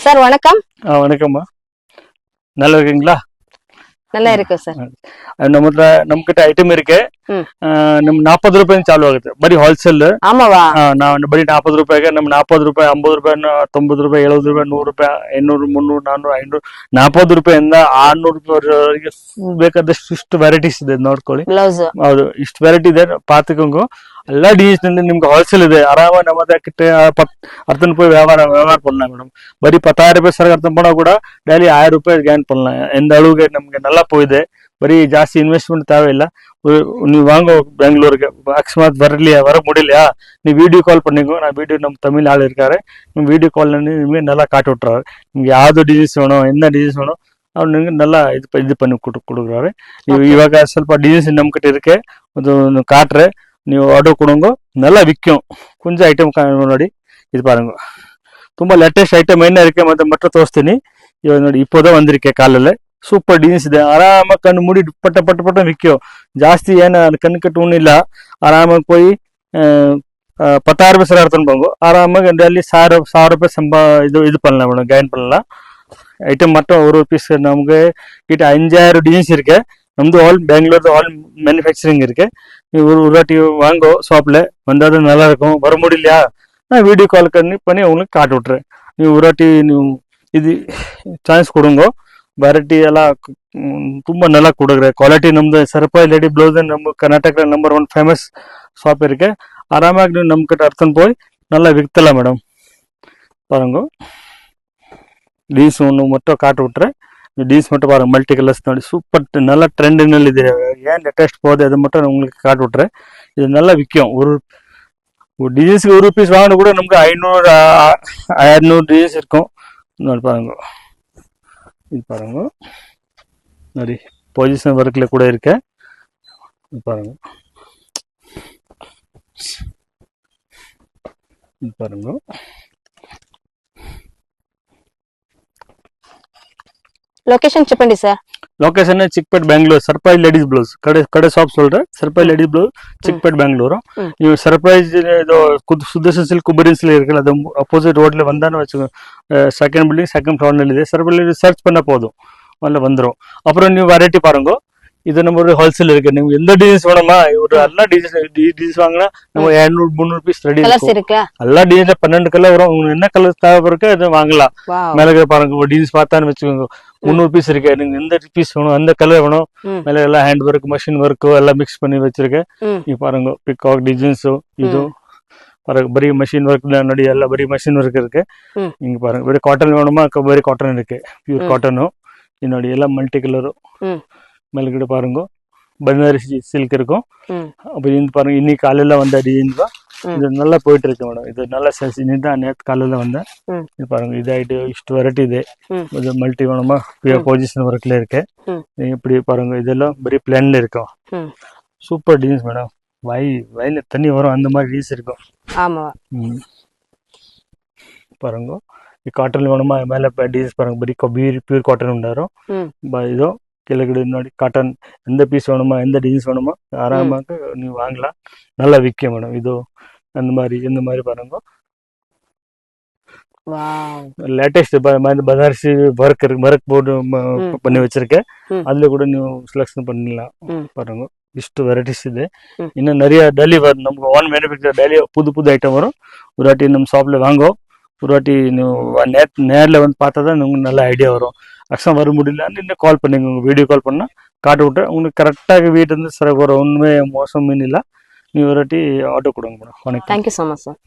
Sir வணக்கம். வணக்கம்மா, நல்லா இருக்கீங்களா? நல்லா இருக்கு சார். ನಮ್ಕಿட்ட ಐಟಮ್ ಇರಕ್ಕೆ ನಮ್ 40 ರೂಪಾಯಿ ಚಾಲು ಆಗುತ್ತೆ ಬರೀ ಹೋಲ್ಸೇಲ್. ஆமாவா? ನಾವು ಬರೀ 40 ರೂಪಾಯಿಗೆ ನಮ್ 40 ರೂಪಾಯಿ 50 ರೂಪಾಯಿ 90 ರೂಪಾಯಿ 70 ರೂಪಾಯಿ 100 ರೂಪಾಯಿ 800 300 400 500 40 ರೂಪಾಯಿಂದ 600 ರೂಪಾಯಿವರೆಗೆ ಬೇಕಾದಷ್ಟು ಇಷ್ಟು ವೆರೈಟೀಸ್ ಇದೆ ನೋಡ್ಕೊಳ್ಳಿ. ಬ್ಲೌಸ್ ಹೌದು, ಇಷ್ಟು ವೆರೈಟಿ ಇದೆ. ಪಾತಿಕೊಂಗು எல்லா டிசைன் ನಿಮ್ಗೆ ಹೋಲ್ಸೇಲ್ ಇದೆ. ஆறாம நம்ம கிட்ட அர்த்தம் போய் வியாபாரம் பண்ணலாம் மேடம். பரி 10,000 ரூபாய் சரக்கு அர்த்தம் போனா கூட டெய்லி 1000 ரூபாய் கெயின் பண்ணலாம். எந்த அளவுக்கு ನಮ್ಗೆ நல்லா போகுது. ಬರೀ ಜಾಸ್ತಿ ಇನ್ವೆಸ್ಟ್ಮೆಂಟ್ தேவையில்லை. ನೀವು வாங்க பெங்களூருக்கு, அக்ஸ்மாத் வர முடியலையா, நீ வீடியோ கால் பண்ணிக்கோ. நான் வீடியோ நம்ம தமிழ் ஆள் இருக்காரு, நீங்கள் வீடியோ கால் ನಿಮಗೆ நல்லா காட்டி விட்டுறாரு. ನಿಮ್ಗೆ ಯಾವ್ದು ಡಿಸೈನ್ಸ್ வேணும், என்ன ಡಿಸೈನ್ಸ್ வேணும் ಅವ್ರು ನಿಮ್ಗೆ நல்லா ಇದು பண்ணி கொடுக்குறாரு. ಇವಾಗ ಸ್ವಲ್ಪ ಡಿಸೈನ್ಸ್ ನಮ್ಮ கிட்ட இருக்கு, ಒಂದು காட்டுற ನೀವು ಆರ್ಡರ್ ಕೊಡೋಂಗು நல்லா விற்கும். கொஞ்சம் ஐட்டம் ನೋಡಿ, இது பாருங்க, ತುಂಬಾ ಲೇಟೆಸ್ಟ್ ಐಟಮ್ என்ன இருக்கு ಮತ್ತೆ ತೋರಿಸ್ತೀನಿ. ಇವಾಗ ನೋಡಿ, இப்போதான் வந்திருக்கே காலையில. சூப்பர் டிசைன்ஸ் ಇದೆ. ಆರಾಮಾಗಿ ಕಣ್ಣು ಮೂಡಿ ಪಟ್ಟ ವಿಕ್ಕೋ. ಜಾಸ್ತಿ ಏನು ಕಣ್ಣು ಕಟ್ಟುವುದಿಲ್ಲ. ಆರಾಮಾಗಿ போய் 10,000 ರೂಪಾಯಿ ಸರ ಅರ್ಥನ್ ಬಂಗು ಆರಾಮಾಗಿ ಅಲ್ಲಿ 1,000 ರೂಪಾಯಿ ಇದು பண்ணலாம் மேடம், கெயின் பண்ணலாம். ஐட்டம் மட்டும் ஒரு பீஸ் நமக்கு கிட்ட 5,000 டிசைன்ஸ் இருக்கு. நமது ஆல் பெங்களூர் ஆல் மேனுஃபேக்சரிங் இருக்கு. ஒரு வாட்டி வாங்கோ ஷாப்ல, வந்தாதான் நல்லா இருக்கும். வர முடியலையா, நான் வீடியோ கால் பண்ணி உங்களுக்கு காட்டி விட்டுறேன். ನೀವು ஒரு வாட்டி ನೀವು ಇದು ಚಾನ್ಸ್ ಕೊಡುಂಗೋ. ವೆರೈಟಿ ಎಲ್ಲ ತುಂಬಾ நல்லா கொடுக்குற ಕ್ವಾಲಿಟಿ. ನಮ್ದು ಸರ್ಪಾಯಿ ಲೇಡಿ ಬ್ಲೌಸ್ நம்ம ಕರ್ನಾಟಕ ನಂಬರ್ 1 ಫೇಮಸ್ ஷாப் இருக்கு. ஆறாமாಗಿ ನೀವು நம்ம கிட்ட அர்த்தம் போய் நல்லா விற்கலாம் மேடம். பாருங்க, டீஸ் ஒன்று மட்டும் காட்டி விட்டுறேன். டீஸ் மட்டும் பாருங்க, மல்டி கலர்ஸ் ನೋಡಿ, சூப்பர் நல்ல ட்ரெண்டிನಲ್ಲಿ ಇದೆ. ஏன் லேட்டஸ்ட் போகுது அது மட்டும் நான் உங்களுக்கு காட்டி விட்டுறேன். இது நல்லா விற்கும். ஒரு டிசைன்ஸ்க்கு ஒரு பீஸ் வாங்கினா கூட நமக்கு 500 600 டிசைன்ஸ் இருக்கும். ನೋಡಿ பாருங்க, இது பாருங்க ನೋಡಿ, பொசிஷன் ஒர்க்ல கூட இருக்கு. இது பாருங்க, இது பாருங்க. లొకేషన్ చెప్పండి sir. Location Chickpet Bengaluru, surprise ladies blouse ಕಡೆ ಶಾಪ್ சொல்றேன். Surprise ladies blouse Chickpet Bengaluru. ನೀವು ಸರ್ಪ್ರೈಸ್ ಇದು ಸುದರ್ಶನ್ ಸಿಲ್ಕ್ குபரின்ஸ்ல இருக்குல்ல, அது ஆப்போசிட் ரோட்ல வந்தானே வெச்சுக்கோ. செகண்ட் பில்டிங் செகண்ட் ஃப்ளோர்ல ಇದೆ. ಸರ್ಪ್ರೈஸ் சர்ச் பண்ண போதும், வந்து வந்துரும். அப்புறம் ನೀವು வெரைட்டி பாருங்க, இது நம்ம ஒரு ஹோல்சேல் இருக்கு. நீங்க எந்த டிசைன்ஸ் வேணுமா, ஒரு எல்லா டிசைன்ஸ் வாங்கினா நம்ம 200 300 பீஸ் ரெடி இருக்கு. எல்லா டிசைன்ல 12 கலர் வரும். உங்களுக்கு என்ன கலர் தேவைப்படுறோ அதை வாங்கலாம். மேலே பாருங்க, ஒரு டிசைன்ஸ் பார்த்தான்னு வச்சுக்கோங்க, 300 பீஸ் இருக்கு. நீங்க எந்த பீஸ் வேணும், அந்த கலர் வேணும், மேல எல்லாம் ஹேண்ட் ஒர்க் மஷின் ஒர்க் எல்லாம் மிக்ஸ் பண்ணி வச்சிருக்கேன். நீ பாருங்க, பிகாக் டிசைன்ஸ் இது பாருங்க, ಬರೀ ಮಷಿನ್ ವರ್ಕ್ ನೋಡಿ, ಎಲ್ಲ ಬರೀ ಮಷಿನ್ ವರ್ಕ್ இருக்கு. நீங்க பாருங்க, ಬರೀ காட்டன் வேணுமா, ಬರೀ காட்டன் இருக்கு, பியூர் காட்டன். இது ನೋಡಿ எல்லாம் மல்டி கலர். மேல்கிட்ட பாருங்க, பனாரசி சில்க் இருக்கும். அப்புறம் இந்த பாருங்க, இன்னைக்கு காலையில வந்த டிசைன் தான். இது நல்லா போயிட்டு இருக்கு மேடம். இது நல்லா சேல்ஸ். இன்னைக்கு நேற்று காலையில வந்தேன். இது பாருங்க, இதாயிட்டு ಇಷ್ಟು ವೆರೈಟಿ ಇದೆ. இது மல்டி வேணுமா, பொசிஷன் ஒர்க்ல இருக்கு. இப்படி பாருங்க, இதெல்லாம் பரி பிளான்ல இருக்கும். Super designs madam. வயல்ல தண்ணி வரும் அந்த மாதிரி டிசைன்ஸ் இருக்கும். ஆமா, பாருங்க. ಈ ಕಾಟನ್ வேணுமா, மேல டிசைன்ஸ் பாருங்க, பரி பியூர் காட்டன் உண்டாரு. இதோ ಕೆಳಗಡೆ ನೋಡಿ ಕಾಟನ್. எந்த பீஸ் வேணுமா, எந்த டிசைன்ஸ் வேணுமா ஆறாமாக ನೀವು வாங்கலாம். நல்லா விற்கும் மேடம். இது அந்த மாதிரி இந்த மாதிரி பாருங்க, லேட்டஸ்ட் பனாரசி ஒர்க் போர்டு பண்ணி வச்சிருக்கேன். அதுல கூட ನೀವು செலக்ஷன் பண்ணலாம். பாருங்க, ಇಷ್ಟು ವೆರೈಟೀಸ್ ಇದೆ. ಇನ್ನು நிறைய டெய்லி வரும். நமக்கு ஓன் மேனுஃபேக்சர் டெய்லி புது ஐட்டம் வரும். ஒரு வாட்டி நம்ம ஷாப்ல வாங்கோ. ஒரு வாட்டி ನೀವು நேரில் வந்து பார்த்தா தான் உங்களுக்கு நல்ல ஐடியா வரும். அக்ஷம் வர முடியல இன்னும் கால் பண்ணுங்க, உங்கள் வீடியோ கால் பண்ணால் காட்டு விட்டேன். உங்களுக்கு கரெக்டாக வீட்டு இருந்து சரி வர ஒன்றுமே மோசம் மீன் இல்லை. நீங்கள் ஒரு வாட்டி ஆர்டர் கொடுங்க மேடம். வணக்கம். Thank you so much sir.